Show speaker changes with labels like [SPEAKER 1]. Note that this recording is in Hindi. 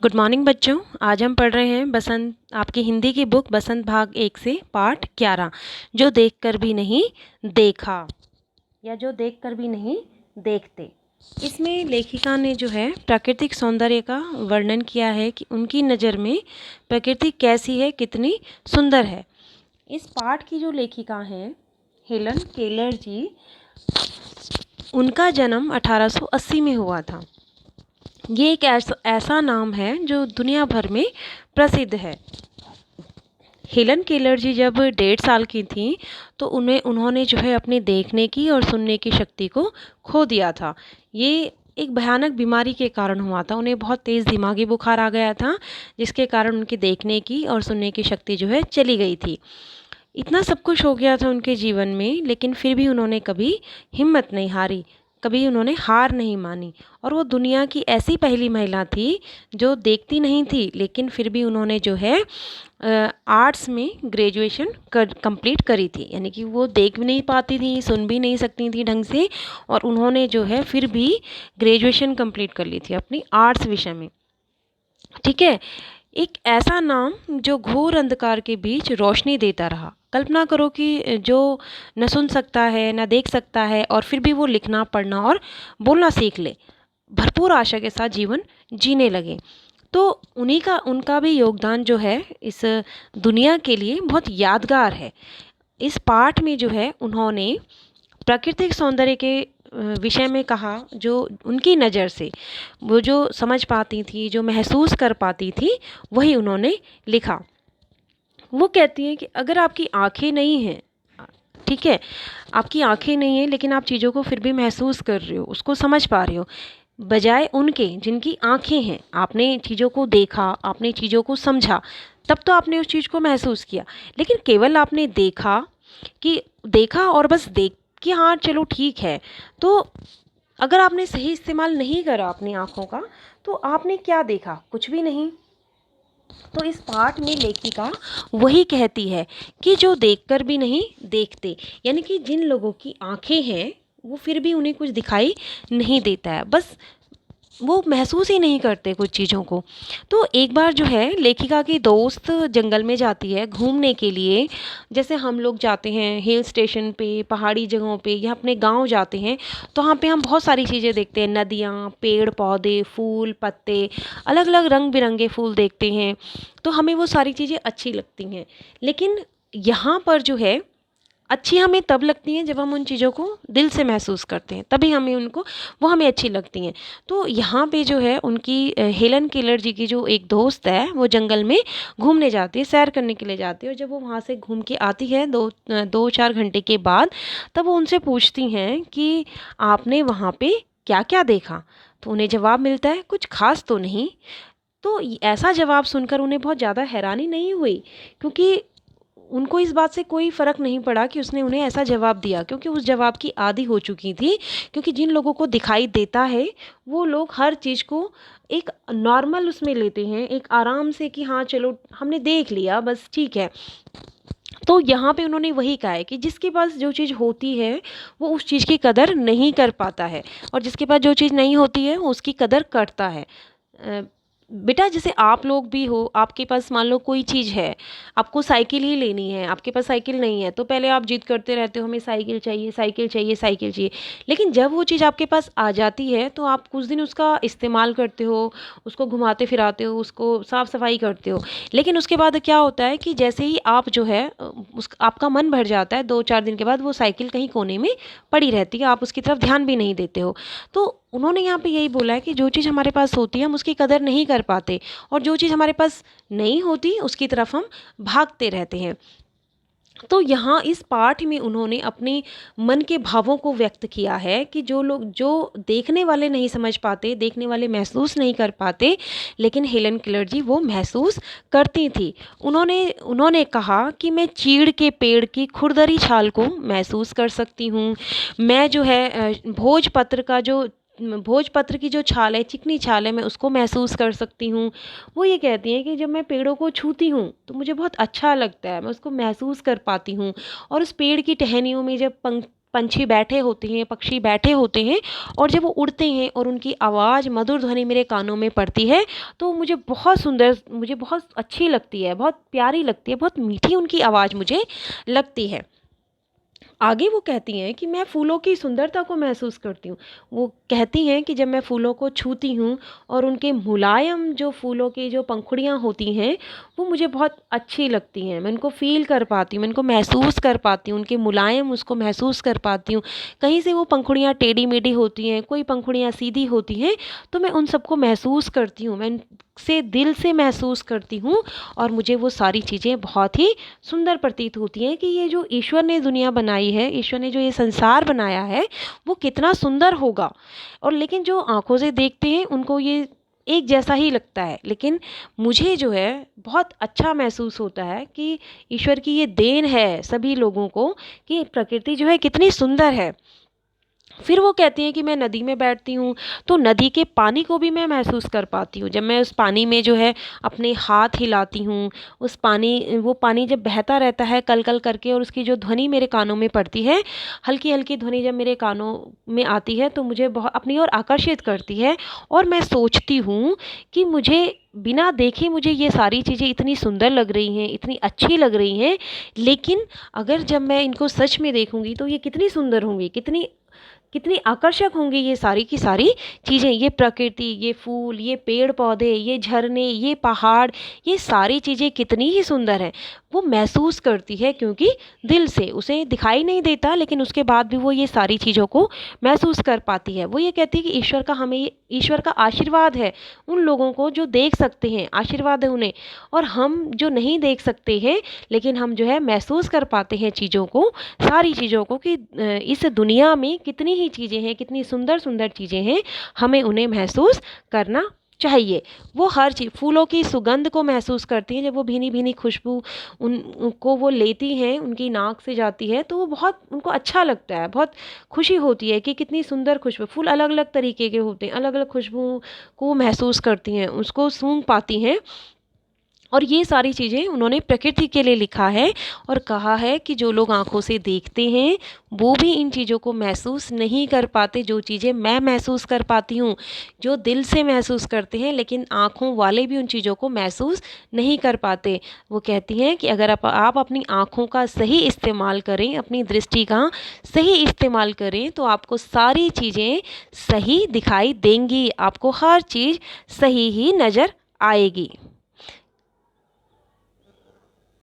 [SPEAKER 1] गुड मॉर्निंग बच्चों। आज हम पढ़ रहे हैं बसंत आपकी हिंदी की बुक बसंत भाग 1 से पाठ 11 जो देखकर भी नहीं देखा या जो देखकर भी नहीं देखते। इसमें लेखिका ने जो है प्राकृतिक सौंदर्य का वर्णन किया है कि उनकी नज़र में प्रकृति कैसी है, कितनी सुंदर है। इस पाठ की जो लेखिका हैं हेलन केलर जी, उनका जन्म 1880 में हुआ था। ये एक ऐसा नाम है जो दुनिया भर में प्रसिद्ध है। हेलन केलर जी जब 1.5 साल की थी तो उन्होंने जो है अपने देखने की और सुनने की शक्ति को खो दिया था। ये एक भयानक बीमारी के कारण हुआ था। उन्हें बहुत तेज़ दिमागी बुखार आ गया था, जिसके कारण उनकी देखने की और सुनने की शक्ति जो है चली गई थी। इतना सब कुछ हो गया था उनके जीवन में, लेकिन फिर भी उन्होंने कभी हिम्मत नहीं हारी, कभी उन्होंने हार नहीं मानी। और वो दुनिया की ऐसी पहली महिला थी जो देखती नहीं थी, लेकिन फिर भी उन्होंने जो है आर्ट्स में ग्रेजुएशन कंप्लीट करी थी। यानी कि वो देख भी नहीं पाती थी, सुन भी नहीं सकती थी ढंग से, और उन्होंने जो है फिर भी ग्रेजुएशन कंप्लीट कर ली थी अपनी आर्ट्स विषय में। ठीक है, एक ऐसा नाम जो घोर अंधकार के बीच रोशनी देता रहा। कल्पना करो कि जो न सुन सकता है, न देख सकता है, और फिर भी वो लिखना, पढ़ना और बोलना सीख ले, भरपूर आशा के साथ जीवन जीने लगे। तो उनका भी योगदान जो है इस दुनिया के लिए बहुत यादगार है। इस पाठ में जो है उन्होंने प्राकृतिक सौंदर्य के विषय में कहा, जो उनकी नज़र से वो जो समझ पाती थी, जो महसूस कर पाती थी, वही उन्होंने लिखा। वो कहती हैं कि अगर आपकी आँखें नहीं हैं, ठीक है, आपकी आँखें नहीं हैं लेकिन आप चीज़ों को फिर भी महसूस कर रहे हो, उसको समझ पा रहे हो, बजाय उनके जिनकी आँखें हैं, आपने चीज़ों को देखा, आपने चीज़ों को समझा, तब तो आपने उस चीज़ को महसूस किया। लेकिन केवल आपने देखा और बस देख कि हाँ चलो ठीक है, तो अगर आपने सही इस्तेमाल नहीं करा अपनी आँखों का, तो आपने क्या देखा? कुछ भी नहीं। तो इस पाठ में लेखिका वही कहती है कि जो देखकर भी नहीं देखते, यानी कि जिन लोगों की आँखें हैं वो फिर भी उन्हें कुछ दिखाई नहीं देता है, बस वो महसूस ही नहीं करते कुछ चीज़ों को। तो एक बार जो है लेखिका की दोस्त जंगल में जाती है घूमने के लिए। जैसे हम लोग जाते हैं हिल स्टेशन पे, पहाड़ी जगहों पे, या अपने गांव जाते हैं, तो वहाँ पे हम बहुत सारी चीज़ें देखते हैं, नदियाँ, पेड़ पौधे, फूल पत्ते, अलग अलग रंग बिरंगे फूल देखते हैं, तो हमें वो सारी चीज़ें अच्छी लगती हैं। लेकिन यहाँ पर जो है अच्छी हमें तब लगती हैं जब हम उन चीज़ों को दिल से महसूस करते हैं, तभी वो हमें अच्छी लगती हैं। तो यहाँ पे जो है उनकी हेलन केलर जी की जो एक दोस्त है, वो जंगल में घूमने जाती है, सैर करने के लिए जाती है, और जब वो वहाँ से घूम के आती है 2-4 घंटे के बाद, तब वो उनसे पूछती हैं कि आपने वहाँ पे क्या क्या देखा? तो उन्हें जवाब मिलता है कुछ खास तो नहीं। तो ऐसा जवाब सुनकर उन्हें बहुत ज़्यादा हैरानी नहीं हुई, क्योंकि उनको इस बात से कोई फ़र्क नहीं पड़ा कि उसने उन्हें ऐसा जवाब दिया, क्योंकि उस जवाब की आदी हो चुकी थी। क्योंकि जिन लोगों को दिखाई देता है वो लोग हर चीज़ को एक नॉर्मल उसमें लेते हैं, एक आराम से कि हाँ चलो हमने देख लिया बस ठीक है। तो यहाँ पे उन्होंने वही कहा है कि जिसके पास जो चीज़ होती है वो उस चीज़ की कदर नहीं कर पाता है, और जिसके पास जो चीज़ नहीं होती है वो उसकी कदर करता है। बेटा जैसे आप लोग भी हो, आपके पास मान लो कोई चीज़ है, आपको साइकिल ही लेनी है, आपके पास साइकिल नहीं है, तो पहले आप जिद करते रहते हो हमें साइकिल चाहिए, साइकिल चाहिए, साइकिल चाहिए। लेकिन जब वो चीज़ आपके पास आ जाती है तो आप कुछ दिन उसका इस्तेमाल करते हो, उसको घुमाते फिराते हो, उसको साफ़ सफाई करते हो। लेकिन उसके बाद क्या होता है कि जैसे ही आप जो है आपका मन भर जाता है, 2-4 दिन के बाद वो साइकिल कहीं कोने में पड़ी रहती है, आप उसकी तरफ ध्यान भी नहीं देते हो। तो उन्होंने यहाँ पे यही बोला है कि जो चीज़ हमारे पास होती है हम उसकी कदर नहीं कर पाते, और जो चीज़ हमारे पास नहीं होती उसकी तरफ हम भागते रहते हैं। तो यहाँ इस पाठ में उन्होंने अपने मन के भावों को व्यक्त किया है कि जो लोग जो देखने वाले नहीं समझ पाते, देखने वाले महसूस नहीं कर पाते, लेकिन हेलन केलर जी वो महसूस करती थी। उन्होंने उन्होंने कहा कि मैं चीड़ के पेड़ की खुरदरी छाल को महसूस कर सकती हूँ। मैं जो है भोजपत्र की जो छाल है, चिकनी छाल है, मैं उसको महसूस कर सकती हूँ। वो ये कहती हैं कि जब मैं पेड़ों को छूती हूँ तो मुझे बहुत अच्छा लगता है, मैं उसको महसूस कर पाती हूँ। और उस पेड़ की टहनियों में जब पंछी बैठे होते हैं, पक्षी बैठे होते हैं और जब वो उड़ते हैं और उनकी आवाज़ मधुर ध्वनि मेरे कानों में पड़ती है तो मुझे बहुत सुंदर, मुझे बहुत अच्छी लगती है, बहुत प्यारी लगती है, बहुत मीठी उनकी आवाज़ मुझे लगती है। आगे वो कहती हैं कि मैं फूलों की सुंदरता को महसूस करती हूँ। वो कहती हैं कि जब मैं फूलों को छूती हूँ और उनके मुलायम जो फूलों की जो पंखुड़ियाँ होती हैं वो मुझे बहुत अच्छी लगती हैं। मैं उनको फ़ील कर पाती हूँ, मैं उनको महसूस कर पाती हूँ, उनके मुलायम उसको महसूस कर पाती हूँ। कहीं से वो पंखुड़ियाँ टेढ़ी-मेढ़ी होती हैं, कोई पंखुड़ियाँ सीधी होती हैं, तो मैं उन सबको महसूस करती हूँ, मैं उनसे दिल से महसूस करती हूँ और मुझे वो सारी चीज़ें बहुत ही सुंदर प्रतीत होती हैं कि ये जो ईश्वर ने दुनिया बनाई है, ईश्वर ने जो ये संसार बनाया है वो कितना सुंदर होगा। और लेकिन जो आँखों से देखते हैं उनको ये एक जैसा ही लगता है, लेकिन मुझे जो है बहुत अच्छा महसूस होता है कि ईश्वर की ये देन है सभी लोगों को कि प्रकृति जो है कितनी सुंदर है। फिर वो कहती हैं कि मैं नदी में बैठती हूँ तो नदी के पानी को भी मैं महसूस कर पाती हूँ। जब मैं उस पानी में जो है अपने हाथ हिलाती हूँ, उस पानी वो पानी जब बहता रहता है कल-कल करके और उसकी जो ध्वनि मेरे कानों में पड़ती है, हल्की-हल्की ध्वनि जब मेरे कानों में आती है तो मुझे अपनी ओर आकर्षित करती है और मैं सोचती हूँ कि मुझे बिना देखे मुझे ये सारी चीज़ें इतनी सुंदर लग रही हैं, इतनी अच्छी लग रही हैं, लेकिन अगर जब मैं इनको सच में देखूँगी तो ये कितनी सुंदर होंगी, कितनी कितनी आकर्षक होंगी ये सारी की सारी चीज़ें, ये प्रकृति, ये फूल, ये पेड़-पौधे, ये झरने, ये पहाड़, ये सारी चीज़ें कितनी ही सुंदर हैं। वो महसूस करती है क्योंकि दिल से, उसे दिखाई नहीं देता लेकिन उसके बाद भी वो ये सारी चीज़ों को महसूस कर पाती है। वो ये कहती है कि ईश्वर का आशीर्वाद है उन लोगों को जो देख सकते हैं, आशीर्वाद है उन्हें, और हम जो नहीं देख सकते हैं लेकिन हम जो है महसूस कर पाते हैं चीज़ों को, सारी चीज़ों को कि इस दुनिया में कितनी ही चीज़ें हैं, कितनी सुंदर-सुंदर चीज़ें हैं, हमें उन्हें महसूस करना चाहिए। वो हर चीज़, फूलों की सुगंध को महसूस करती हैं, जब वो भीनी-भीनी खुशबू उनको वो लेती हैं, उनकी नाक से जाती है, तो वो बहुत उनको अच्छा लगता है, बहुत खुशी होती है कि कितनी सुंदर खुशबू। फूल अलग-अलग तरीके के होते हैं, अलग-अलग खुशबू को महसूस करती हैं, उसको सूँघ पाती हैं। और ये सारी चीज़ें उन्होंने प्रकृति के लिए लिखा है और कहा है कि जो लोग आँखों से देखते हैं वो भी इन चीज़ों को महसूस नहीं कर पाते, जो चीज़ें मैं महसूस कर पाती हूँ, जो दिल से महसूस करते हैं, लेकिन आँखों वाले भी उन चीज़ों को महसूस नहीं कर पाते। वो कहती हैं कि अगर आप अपनी आँखों का सही इस्तेमाल करें, अपनी दृष्टि का सही इस्तेमाल करें तो आपको सारी चीज़ें सही दिखाई देंगी, आपको हर चीज़ सही ही नज़र आएगी।